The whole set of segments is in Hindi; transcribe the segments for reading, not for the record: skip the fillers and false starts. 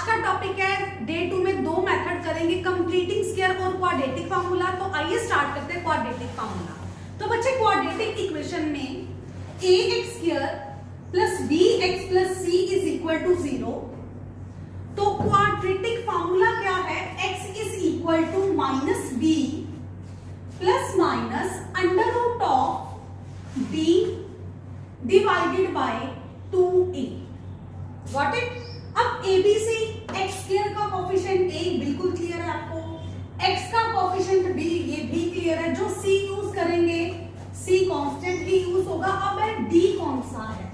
का टॉपिक है डे 2 में दो मेथड करेंगे, कंप्लीटिंग स्क्वायर और क्वाड्रेटिक फार्मूला। तो आइए स्टार्ट करते हैं क्वाड्रेटिक फार्मूला। तो बच्चे क्वाड्रेटिक इक्वेशन में ax square plus bx plus c is equal to 0। तो क्वाड्रेटिक फार्मूला क्या है? x is equal to minus b plus minus under root of b divided by 2a। Got it? अब ABC x स्क्वायर का कोफिशिएंट a बिल्कुल क्लियर है आपको, x का कोफिशिएंट b ये भी क्लियर है। जो c यूज करेंगे, c कांस्टेंट ही यूज होगा। अब है d कौन सा है?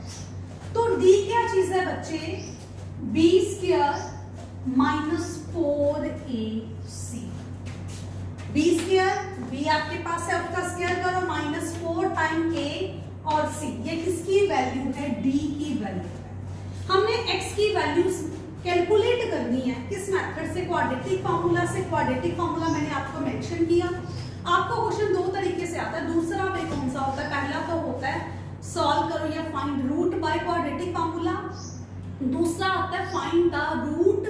तो d क्या चीज है बच्चे? b square minus 4ac। b square b आपके पास है, उसका स्क्वायर करो, माइनस 4 टाइम a और c। ये किसकी वैल्यू है? d की वैल्यू है। हमने x की वैल्यूज कैलकुलेट करनी है किस मेथड से? क्वाड्रेटिक फार्मूला से। क्वाड्रेटिक फार्मूला मैंने आपको मेंशन किया। आपको क्वेश्चन दो तरीके से आता है। दूसरा वे कौन सा होता है? पहला तो होता है सॉल्व करो या find root by quadratic formula. दूसरा आता है find the root,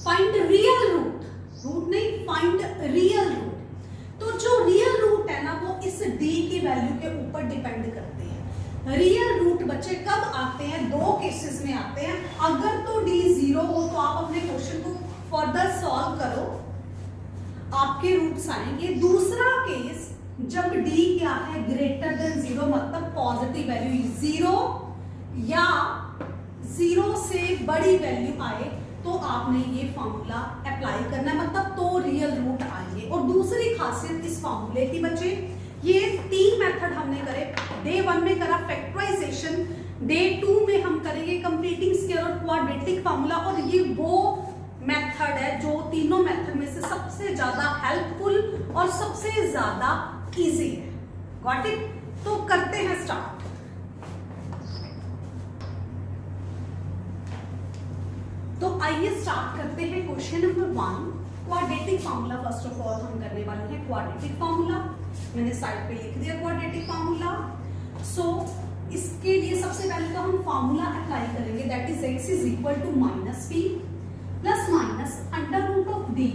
find real root, root नहीं, फाइंड रियल रूट। तो जो रियल रूट है ना, वो इस d की वैल्यू के ऊपर डिपेंड करते हैं। रियल रूट बच्चे कब आते हैं? दो केसेस में आते हैं। अगर तो d 0 हो तो आप अपने क्वेश्चन को फर्दर सॉल्व करो, आपके रूट्स आएंगे। दूसरा केस जब d क्या है? ग्रेटर देन 0, मतलब पॉजिटिव वैल्यू 0 या 0 से बड़ी वैल्यू आए तो आपने ये फॉर्मूला अप्लाई करना है, मतलब तो रियल रूट आएंगे। और दूसरी खासियत इस फॉर्मूले की बच्चे, ये तीन मेथड हमने करे। डे 1 में करा फैक्टराइजेशन, डे 2 में हम करेंगे कंप्लीटिंग स्क्वायर और क्वाड्रेटिक फार्मूला। और ये वो मेथड है जो तीनों मेथड में से सबसे ज्यादा हेल्पफुल और सबसे ज्यादा इजी है। Got it? तो करते हैं स्टार्ट। तो आइए स्टार्ट करते हैं question number 1, quadratic formula. First of all हम करने वाले हैं क्वाड्रेटिक फार्मूला। मैंने साइड पे लिख दिया क्वाड्रेटिक फार्मूला। सो इसके लिए सबसे पहले तो हम फार्मूला अप्लाई करेंगे, that is x is equal to minus b plus minus under root of d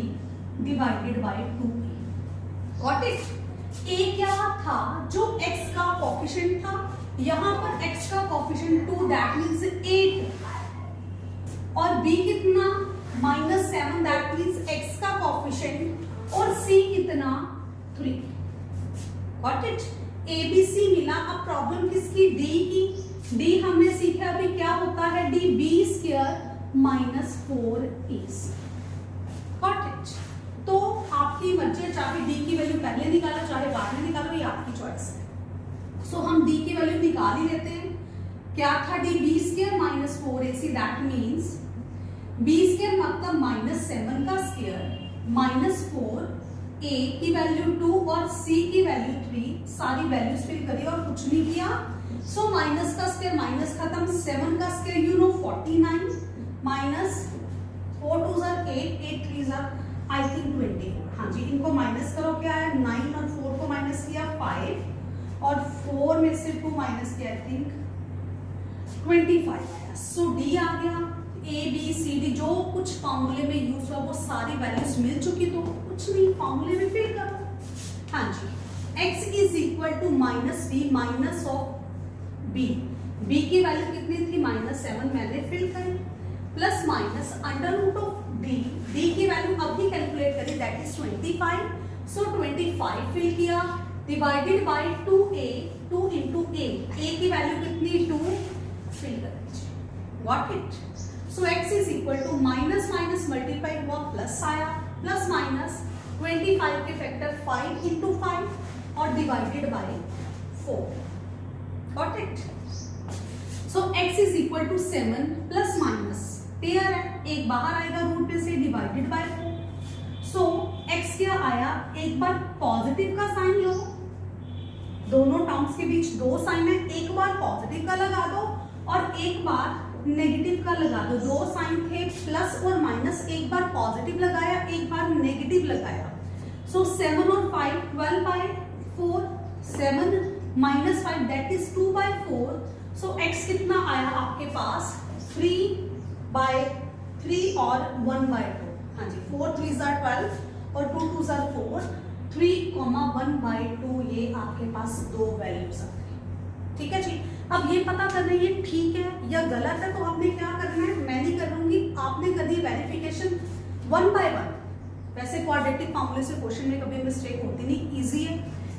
divided by 2a। Got it? a क्या था? जो x का कोफिशिएंट था। यहां पर x का कोफिशिएंट 2, दैट मींस 8, और b कितना? माइनस 7, दैट मींस x का कोफिशिएंट, और c कितना? 3। Got it? ABC मिला। अब प्रॉब्लम किसकी? D की। D हमने सीखा अभी क्या होता है? D b square minus 4ac। Got it? तो आपकी मर्जी, चाहे D की वैल्यू पहले निकालो चाहे बाद में निकालो, ये आपकी चॉइस है। सो हम D की वैल्यू निकाल ही लेते हैं। क्या था? D b square minus 4ac, that means b square मतलब माइनस 7 का स्क्वायर माइनस 4, a की वैल्यू 2 और c की वैल्यू 3। सारी वैल्यूज फिल करिए और कुछ नहीं किया। सो माइनस का स्क्वायर माइनस खत्म, 7 का square you know 49, minus 4 2 8, 8 3 I think 24। हाँ जी, इनको माइनस करो। क्या है? 9 और 4 को माइनस किया 5, और 4 में से 2 माइनस किया आई थिंक 25 आया। सो डी आ गया। A B C D जो कुछ फॉर्मूले में यूज हुआ वो सारी वैल्यूज मिल चुकी, तो कुछ नहीं, फॉर्मूले में फिल करो। हाँ जी, x is equal to minus b minus of b। b की वैल्यू कितनी थी? माइनस 7, मैंने फिल करी, plus minus under root of d। d की वैल्यू अभी कैलकुलेट करी, दैट इज 25। सो 25 फिल किया, divided by 2a, 2 into a। a की वैल्यू कितनी? 2, फिल कर दीजिए। What it? So x is equal to minus minus multiply हुआ, प्लस आया, प्लस माइनस 25 के फैक्टर 5 इंटू 5 और divided by 4। Got it? So x is equal to 7 plus minus pair है, एक बाहर आएगा रूट में से, डिवाइडेड बाय 4। सो x क्या आया? एक बार पॉजिटिव का साइन लो, दोनों टर्म्स के बीच दो साइन है, एक बार पॉजिटिव का लगा दो और एक बार नेगेटिव का लगा दो। दो साइन थे प्लस और माइनस, एक बार पॉजिटिव लगाया एक बार नेगेटिव लगाया। सो 7 और 5 12 by 4, 7 minus 5 that is 2 by 4। So x कितना आया आपके पास? 3 बाय 3 और 1/2, हाँ जी 4 3 are 12 और 2 2 are 4, 3, 1/2 ये आपके पास दो वैल्यूज आ गए। ठीक है जी। अब ये पता करना है ये ठीक है या गलत है, तो आपने क्या करना है, मैं नहीं करूंगी, आपने करनी है वेरिफिकेशन 1 by 1। वैसे क्वाड्रेटिक फॉर्मूले से क्वेश्चन में कभी मिस्टेक होती नहीं, इजी है।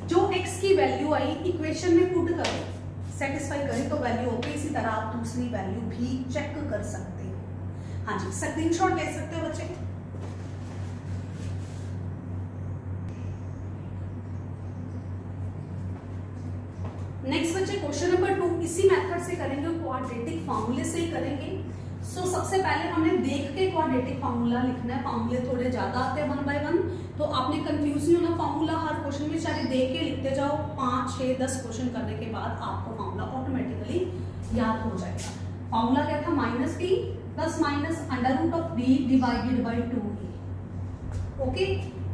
जो x की वैल्यू आई इक्वेशन में पुट करो, सेटिस्फाई करें तो वैल्यू होगी। इसी तरह आप दूसरी वैल्यू भी चेक कर सकते हो। हाँ जी, स्क्रीनशॉट ले सकते हो बच्चे। नेक्स्ट बच्चे क्वेश्चन नंबर 2 इसी मेथड से करेंगे, क्वाड्रेटिक फॉर्मूले से ही करेंगे। सो सबसे पहले हमने देख के क्वाड्रेटिक फार्मूला लिखना है। फार्मूले थोड़े ज्यादा आते हैं 1 by 1, तो आपने कंफ्यूज नहीं होना। फार्मूला हर क्वेश्चन में चाहे देख के लिखते जाओ, 5 6 10 क्वेश्चन करने के बाद आपको फार्मूला ऑटोमेटिकली याद हो जाएगा। फार्मूला क्या था, -b plus minus √b divided by 2a। Okay,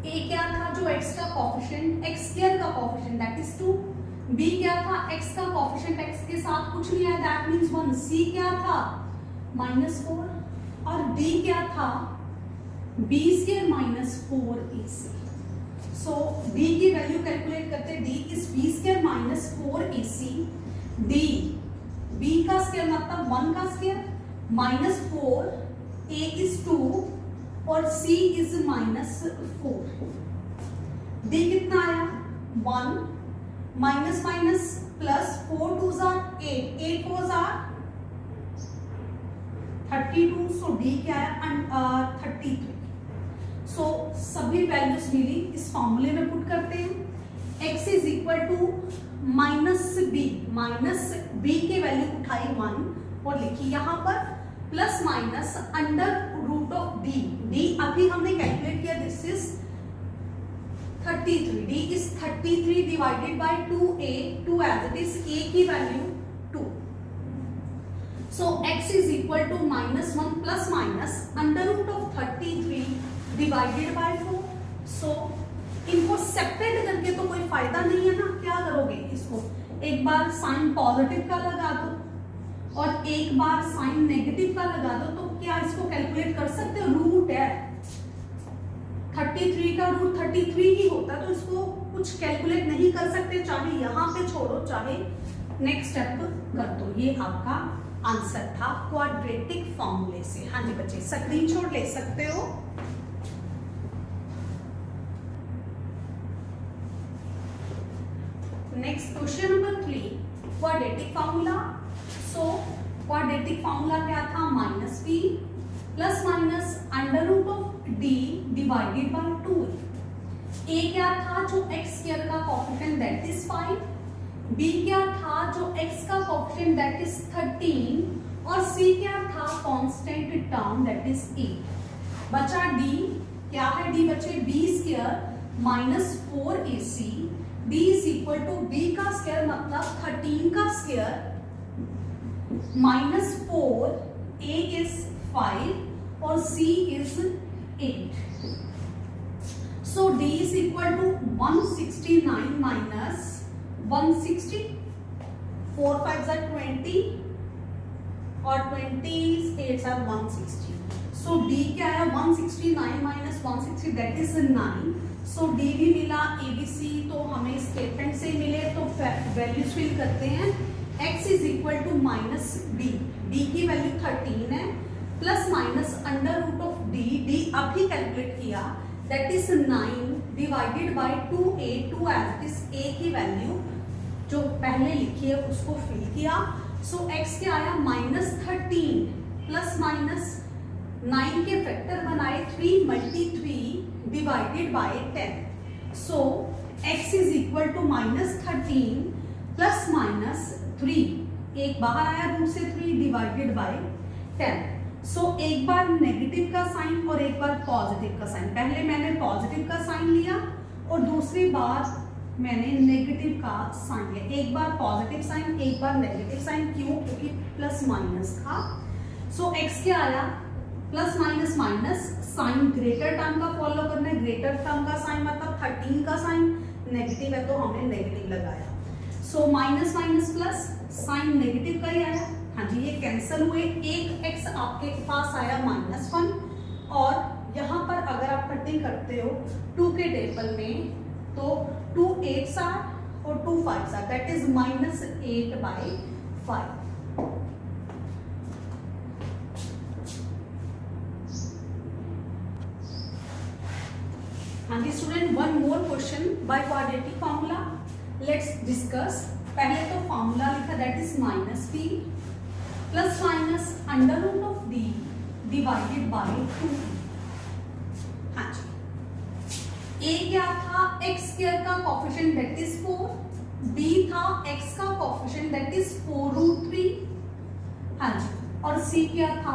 a क्या था, जो x का कोएफिशिएंट, x² का कोएफिशिएंट दैट इज 2। b क्या था, x का कोएफिशिएंट x के साथ कुछ नहीं है दैट मींस 1। c क्या था -4 और d क्या था b² -4ac। सो d की वैल्यू कैलकुलेट करते, d is b² -4ac। d b का स्क्वायर मतलब 1 का स्क्वायर -4, a इज 2 और c इज -4। d कितना आया 1 minus minus plus 4 2s are 8, 8 4s are 32। So d क्या है 33। सो सभी वैल्यूज मिली, इस फॉर्मूले में पुट करते हैं। x is equal to -b की वैल्यू उठाई 1 और लिखी यहाँ पर, प्लस माइनस √d। d अभी हमने कैलकुलेट किया, this is 33। d is 33 divided by 2a, 2 as it is, a की value 2। So x is equal to -1 plus minus √33 divided by 4। So इनको सेपरेट करके तो कोई फायदा नहीं है ना, क्या करोगे, इसको एक बार साइन पॉजिटिव का लगा दो और एक बार साइन नेगेटिव का लगा दो, तो क्या इसको कैलकुलेट कर सकते हो, रूट है 33 का रूट 33 ही होता, तो इसको कुछ कैलकुलेट नहीं कर सकते, चाहे यहां पे छोड़ो चाहे नेक्स्ट स्टेप कर दो। ये आपका आंसर था क्वाड्रेटिक फॉर्मूले से। हाँ जी बच्चे, स्क्रीनशॉट ले सकते हो। Next question number 3, quadratic formula. So quadratic formula क्या था, -b plus minus √d divided by 2a। a क्या था, जो x² का कोएफिशिएंट दैट इज 5। b क्या था, जो x का कोएफिशिएंट दैट इज 13 और c क्या था, कांस्टेंट टर्म दैट इज 8। बचा d, क्या है d बचे, b² -4ac। d is equal to b का स्क्वायर मतलब 13 का स्क्वायर -4, a इज 5 और c is 8। So d is equal to 169 minus 160, 4 5s are 20 और 20 8s are 160। सो d क्या है, 169 minus 160 that is 9। So d भी मिला, abc तो हमें स्टेटमेंट से मिले, तो वैल्यूज फिल करते हैं। x is equal to -b, d की वैल्यू 13 है, प्लस माइनस √d, d अभी कैलकुलेट किया that is 9 divided by 2a, 2 as it is, a की वैल्यू जो पहले लिखी है उसको फिल किया। सो x क्या आया, -13 प्लस माइनस 9 के फैक्टर बनाए 3 × 3 divided by 10। So x is equal to -13 plus minus 3, एक बाहर आया रूट से 3 डिवाइडेड बाय 10। सो एक बार नेगेटिव का साइन और एक बार पॉजिटिव का साइन, पहले मैंने पॉजिटिव का साइन लिया और दूसरी बार मैंने नेगेटिव का साइन लिया। एक बार पॉजिटिव साइन, एक बार नेगेटिव साइन, क्यों, क्योंकि प्लस माइनस था। सो x क्या आया, plus minus minus, sign greater term का फॉलो करना है, ग्रेटर टर्म का साइन मतलब 13 का साइन, नेगेटिव है तो हमने नेगेटिव लगाया। So minus minus plus, sign negative का ही आया। हाँ जी, ये कैंसिल हुए, एक x आपके पास आया -1 2 के टेबल में, तो 2 8s आर और 2 5s आर, दैट इज -8/5। हाँ जी student, one more question by quadratic formula, let's discuss. पहले तो फार्मूला लिखा, that is -b plus minus √d divided by 2। हाँ जी, a क्या था, x² का कोफिशिएंट दैट इज 4, b था x का कोफिशिएंट दैट इज 4√3। हाँ जी, और c क्या था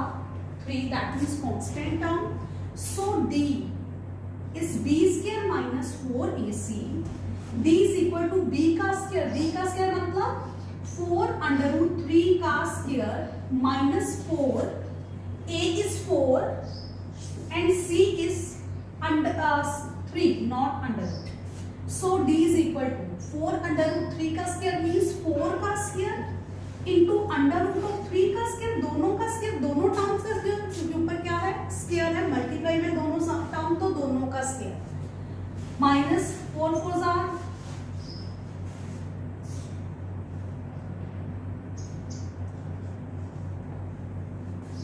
3, that means constant term. So d is b² minus 4ac, d is equal to b का स्क्वायर, b का स्क्वायर मतलब 4√3 का square minus 4, a is 4 and c is under 3, not under root. So d is equal to 4√3 का स्क्वायर means 4 का स्क्वायर इंटू √3 का स्क्वायर, दोनों का स्क्वायर, दोनों टर्म्स का स्क्वायर, क्योंकि ऊपर क्या है स्क्वायर है, मल्टीप्लाई में दोनों टर्म, तो दोनों का स्क्वायर, माइनस 4 4 आर,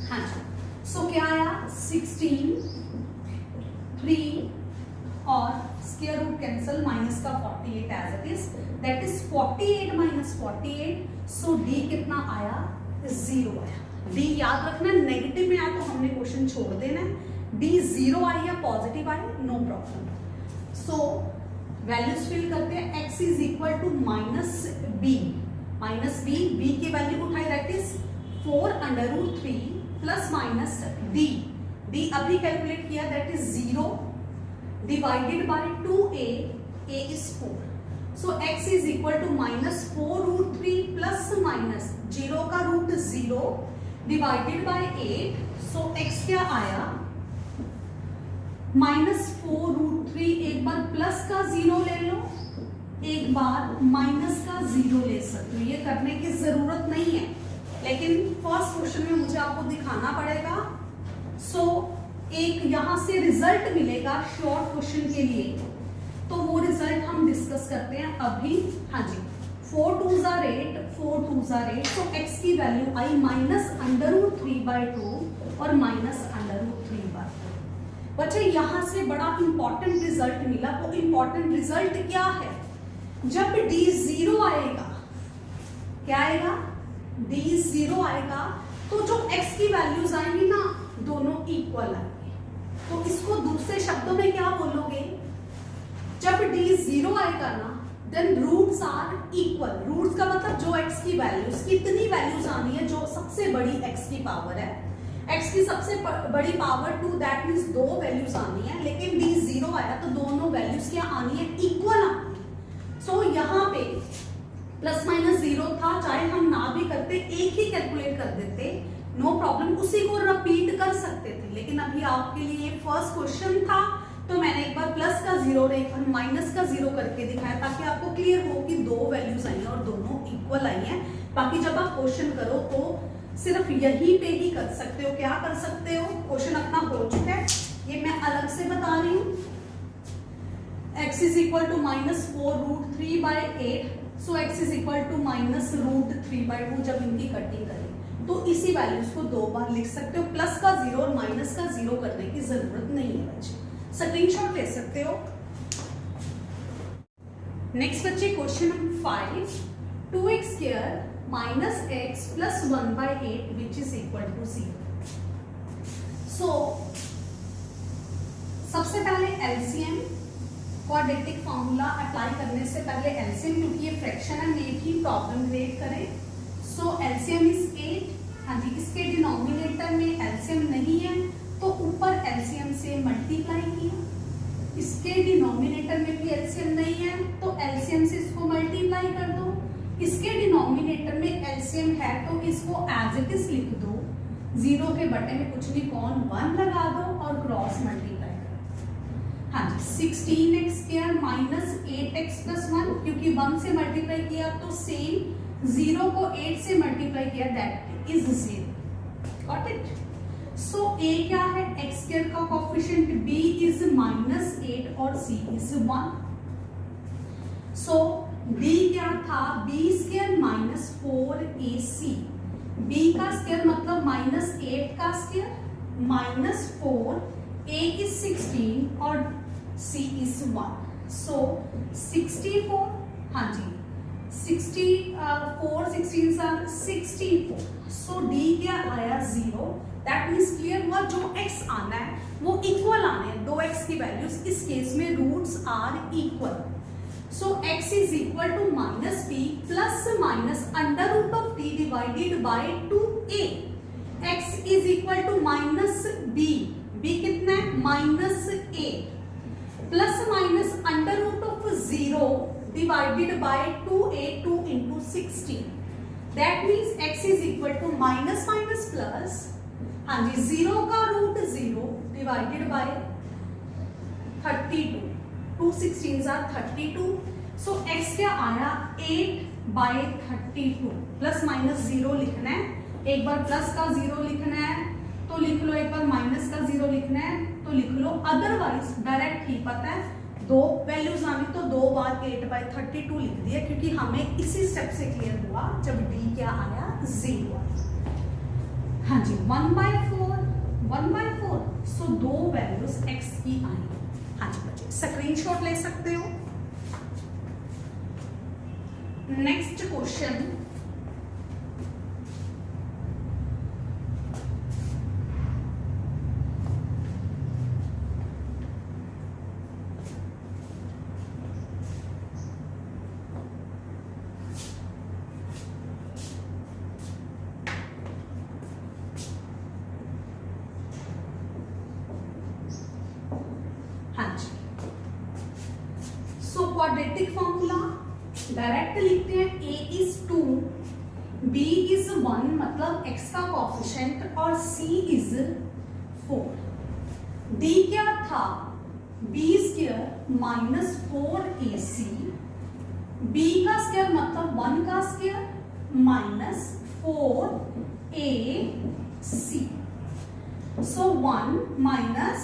हाँ जी। सो क्या आया 16, 3 और स्क्वायर रूट कैंसिल, माइनस का 48 as it is, that is 48 minus 48। So d कितना आया 0 आया। d याद रखना, नेगेटिव में आया तो हमने क्वेश्चन छोड़ देना है। d 0 आई या पॉजिटिव आई, no problem. So values fill करते हैं। x is equal to -b, b की वैल्यू उठाई, दैट इज 4√3 प्लस माइनस d अभी कैलकुलेट किया, that is 0 divided by 2a, a is 4। So x is equal to -4√3 plus minus 0 का root 0 divided by 8। So x क्या आया -4√3, एक बार प्लस का 0 ले लो, एक बार माइनस का 0 ले सकते हो, ये करने की जरूरत नहीं है, लेकिन फर्स्ट क्वेश्चन में मुझे आपको दिखाना पड़ेगा। सो एक यहां से रिजल्ट मिलेगा शॉर्ट क्वेश्चन के लिए, तो वो रिजल्ट हम डिस्कस करते हैं अभी। हाँ जी, 4 2s are 8, 4 2s are 8, तो x की वैल्यू आई -√3/2 और -√3/4। बच्चे यहां से बड़ा इंपॉर्टेंट रिजल्ट मिला, तो इंपॉर्टेंट रिजल्ट क्या है, जब d 0 आएगा, क्या आएगा d 0 आएगा, तो जो x की वैल्यूज आएंगी ना दोनों इक्वल आएंगे। तो इसको दूसरे शब्दों में क्या बोलोगे, जब d 0 आएगा ना, then roots are equal. Roots का मतलब जो x की वैल्यूज, कितनी वैल्यूज आनी है, जो सबसे बड़ी x की पावर है, x की सबसे बड़ी पावर 2, दैट मीन्स 2 वैल्यूज आनी है, लेकिन d 0 आया तो दोनों वैल्यूज क्या आनी है, इक्वल आनी है। सो यहाँ पे प्लस माइनस 0 था, चाहे हम ना भी करते, एक ही कैलकुलेट कर देते, नो प्रॉब्लम, उसी को रिपीट कर सकते थे, लेकिन अभी आपके लिए फर्स्ट क्वेश्चन था, तो मैंने एक बार प्लस का 0 और एक बार माइनस का 0 करके दिखाया, ताकि आपको क्लियर हो कि 2 वैल्यूज आई हैं और दोनों इक्वल आई हैं। बाकी जब आप क्वेश्चन करो तो सिर्फ यही पे ही कर सकते हो, क्या कर सकते हो, क्वेश्चन अपना हो चुका है, ये मैं अलग से बता रही हूँ। x is equal to -4√3/8, so x is equal to -√3/2 जब इनकी कटिंग करें, तो इसी वैल्यूज को 2 बार लिख सकते हो, प्लस का 0 और माइनस का 0 करने की जरूरत नहीं है बच्चे, स्क्रीनशॉट ले सकते हो। नेक्स्ट बच्चे question number 5, 2x² minus x plus 1/8 which is equal to 0। सो सबसे पहले एलसीएम, क्वाड्रेटिक फॉर्मूला अप्लाई करने से पहले एलसीएम, क्योंकि ये फ्रैक्शन है, मेक ही प्रॉब्लम क्रिएट करें। सो एलसीएम इज 8। हाँ जी, इसके डिनोमिनेटर में एलसीएम नहीं है, तो ऊपर एलसीएम से मल्टीप्लाई किया, इसके डिनोमिनेटर में भी एलसीएम नहीं है, तो एलसीएम से इसको मल्टीप्लाई कर दो, इसके डिनोमिनेटर में एलसीएम है, तो इसको एज इट इज लिख दो, 0 के बटे में कुछ नहीं, कौन 1 लगा दो और क्रॉस मल्टीप्लाई करो। हाँ जी, 16x² माइनस 8x प्लस 1, क्योंकि 1 से मल्टीप्लाई किया तो सेम, 0 को 8 से मल्टीप्लाई किया, that is 0। Got it. So a क्या है, x² का कोफिशिएंट b इज -8 और c is 1. सो d क्या था, b square minus 4ac. b का स्क्वायर मतलब -8 का स्क्वायर माइनस 4, a is 16 और c is 1. सो 64, हाँ जी 64, 16 are 64. सो d क्या आया 0. दैट मीन्स क्लियर हुआ, जो x आना है वो इक्वल आने हैं, दो x की वैल्यूज. इस केस में roots are equal. So x is equal to -b plus minus under root of d divided by 2a. x is equal to -b, b कितना है -8 plus minus under root of 0 divided by 2a, 2 into 16. That means x is equal to minus minus plus, हाँ जी 0 का root 0 divided by 32, 2 16s are 32. So x क्या आया 8/32. प्लस माइनस 0 लिखना है, एक बार प्लस का 0 लिखना है तो लिख लो, एक बार माइनस का 0 लिखना है तो लिख लो, अदरवाइज डायरेक्ट ही पता है दो वैल्यूज आनी तो 2 बार 8/32 लिख दिया, क्योंकि हमें इसी स्टेप से क्लियर हुआ जब d क्या आया 0. हाँ जी 1/4. सो दो वैल्यूज x की आई. हाँ जी बच्चे स्क्रीनशॉट ले सकते हो. Next question, quadratic formula direct लिखते हैं. a is 2, b is 1 मतलब x का कोएफिशिएंट और c is 4. d क्या था b square minus 4ac. b का स्क्वायर मतलब 1 का स्क्वायर माइनस 4ac. सो 1 माइनस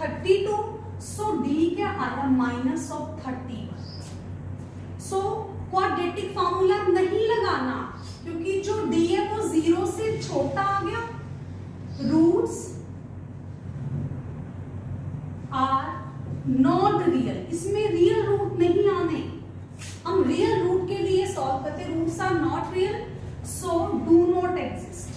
32. सो d क्या आया minus of 31. So quadratic formula नहीं लगाना, क्योंकि जो d है वो 0 से छोटा आ गया. रूट्स आर नॉट रियल, इसमें रियल रूट नहीं आने. हम रियल रूट के लिए सॉल्व करते, roots are not real, so do not exist.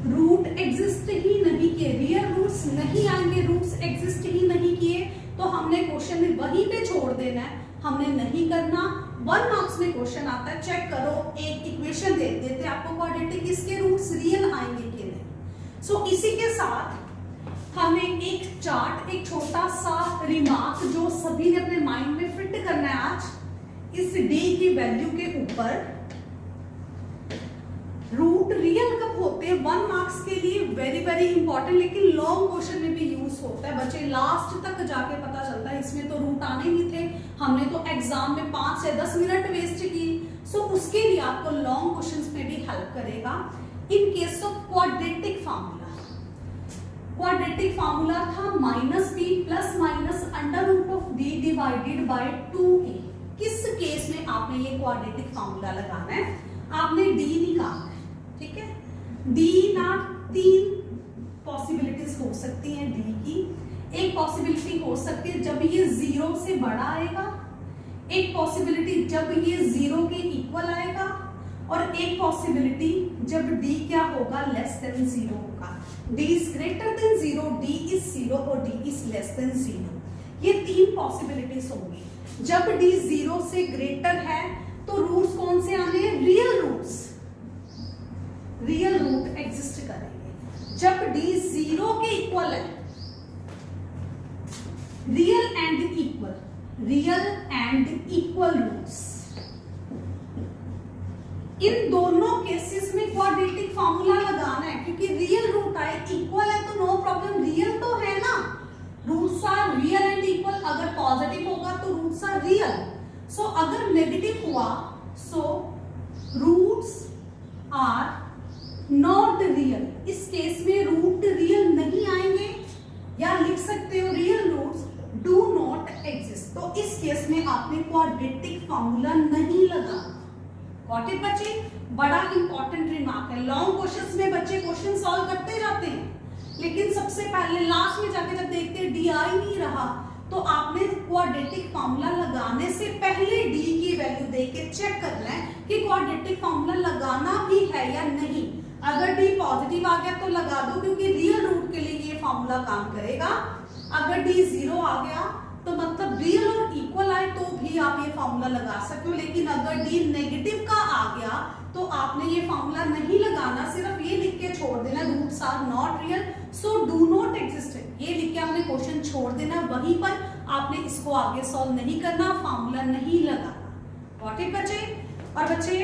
Root exist ही नहीं किए, रियल रूट्स नहीं आएंगे. रूट्स एग्जिस्ट ही नहीं किए तो हमने क्वेश्चन में वहीं पे छोड़ देना है, हमने नहीं करना. 1 मार्क्स में क्वेश्चन आता है, चेक करो, एक इक्वेशन दे देते आपको क्वाड्रेटिक, इसके रूट्स रियल आएंगे कि नहीं. सो इसी के साथ हमें एक चार्ट, एक छोटा सा रिमार्क जो सभी ने अपने माइंड में फिट करना है आज, इस d की वैल्यू के ऊपर. रूट रियल कब होते हैं 1 मार्क्स के लिए वेरी वेरी इंपॉर्टेंट, लेकिन लॉन्ग क्वेश्चन में भी यूज होता है. बच्चे लास्ट तक जाके पता चलता है इसमें तो रूट आने ही थे, हमने तो एग्जाम में 5 से 10 मिनट वेस्ट किए. सो उसके लिए आपको लॉन्ग क्वेश्चंस में भी हेल्प करेगा. In case of quadratic formula, quadratic formula था -b plus minus under root of d divided by 2a. किस केस में आपने ये क्वाड्रेटिक फार्मूला लगाना है, आपने d निकालना है. ठीक है, d ना 3 पॉसिबिलिटीज हो सकती हैं d की. एक पॉसिबिलिटी हो सकती है जब ये 0 से बड़ा आएगा, एक पॉसिबिलिटी जब ये 0 के इक्वल आएगा, और एक पॉसिबिलिटी जब d क्या होगा लेस देन 0 होगा. d is greater than 0, d is 0 और d इज लेस देन 0. ये 3 पॉसिबिलिटीज होंगी. जब d 0 से ग्रेटर है तो रूट्स कौन से आने हैं, real roots, real root exist करेंगे. जब d 0 के इक्वल है, real and equal, real and equal roots, इन दोनों केसेस में क्वाड्रेटिक फार्मूला लगाना है, क्योंकि रियल रूट आए, इक्वल है तो नो प्रॉब्लम, रियल तो है ना. Roots are real and equal. अगर पॉजिटिव होगा तो रूट्स आर रियल. सो अगर नेगेटिव हुआ so roots are not real. इस केस में नहीं आएंगे, या लिख सकते हो real roots do not exist. तो इस केस में आपने क्वाड्रेटिक फॉर्मूला नहीं लगाना। गॉट इट बच्चे? बड़ा इंपॉर्टेंट रिमार्क है। लॉन्ग क्वेश्चंस में बच्चे क्वेश्चन सॉल्व करते जाते हैं, लेकिन सबसे पहले लास्ट में जाके जब देखते हैं डी आ ही नहीं रहा, तो आपने क्वाड्रेटिक फॉर्मूला लगाने से पहले डी की वैल्यू देके चेक करना है कि क्वाड्रेटिक फॉर्मूला लगाना भी है या नहीं। अगर डी पॉजिटिव आ गया तो लगा दो, क्योंकि रियल रूट के लिए ये फॉर्मूला काम करेगा। अगर डी जीरो आ गया तो मतलब रियल और इक्वल आए तो भी आप ये फॉर्मूला लगा सकते हो, लेकिन अगर डी नेगेटिव का आ गया तो आपने ये फॉर्मूला नहीं लगाना, सिर्फ ये लिख के छोड़ देना roots are not real so do not exist, ये लिख के आपने क्वेश्चन छोड़ देना, वहीं पर आपने इसको आगे सॉल्व नहीं करना, फॉर्मूला नहीं लगाना। गॉट इट बच्चे? और बच्चे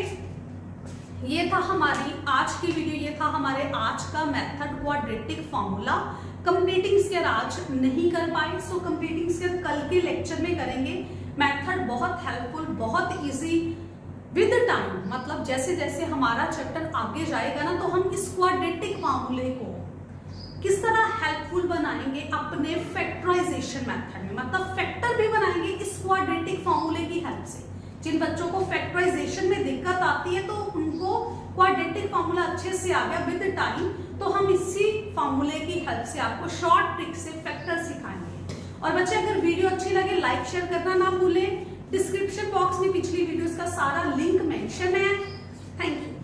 ये था हमारी आज की वीडियो, ये था हमारे आज का method quadratic formula. Completing square आज नहीं कर पाए, सो कंप्लीटिंग स्क्वायर कल के लेक्चर में करेंगे। मेथड बहुत हेल्पफुल, बहुत इजी विद टाइम, मतलब जैसे जैसे हमारा चैप्टर आगे जाएगा ना, तो हम इस क्वाड्रेटिक फॉर्मूले को किस तरह हेल्पफुल बनाएंगे अपने फैक्टराइजेशन मेथड में, मतलब फैक्टर भी बनाएंगे इस क्वाड्रेटिक फॉर्मूले की हेल्प से। जिन बच्चों को फैक्टराइजेशन में दिक्कत आती है तो उनको क्वाड्रेटिक फॉर्मूला अच्छे से आ गया विद टाइम, तो हम इसी फॉर्मूले की हेल्प से आपको शॉर्ट ट्रिक से फैक्टर सिखाएंगे। और बच्चे अगर वीडियो अच्छी लगे लाइक शेयर करना ना भूलें। डिस्क्रिप्शन बॉक्स में पिछली वीडियोस का सारा लिंक मेंशन है। Thank you.